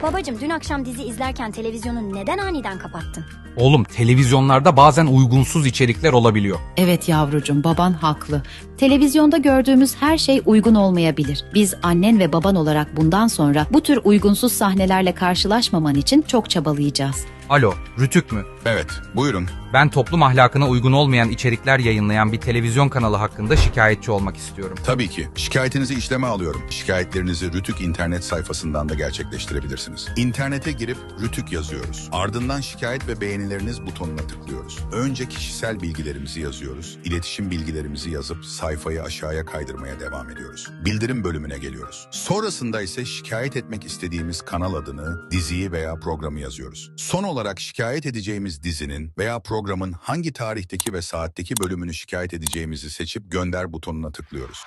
Babacım, dün akşam dizi izlerken televizyonu neden aniden kapattın? Oğlum, televizyonlarda bazen uygunsuz içerikler olabiliyor. Evet yavrucuğum, baban haklı. Televizyonda gördüğümüz her şey uygun olmayabilir. Biz annen ve baban olarak bundan sonra bu tür uygunsuz sahnelerle karşılaşmaman için çok çabalayacağız. Alo, Rütük mü? Evet, buyurun. Ben toplum ahlakına uygun olmayan içerikler yayınlayan bir televizyon kanalı hakkında şikayetçi olmak istiyorum. Tabii ki. Şikayetinizi işleme alıyorum. Şikayetlerinizi Rütük internet sayfasından da gerçekleştirebilirsiniz. İnternete girip Rütük yazıyoruz. Ardından şikayet ve beğenileriniz butonuna tıklıyoruz. Önce kişisel bilgilerimizi yazıyoruz. İletişim bilgilerimizi yazıp sayfayı aşağıya kaydırmaya devam ediyoruz. Bildirim bölümüne geliyoruz. Sonrasında ise şikayet etmek istediğimiz kanal adını, diziyi veya programı yazıyoruz. Son olarak şikayet edeceğimiz dizinin veya programın hangi tarihteki ve saatteki bölümünü şikayet edeceğimizi seçip gönder butonuna tıklıyoruz.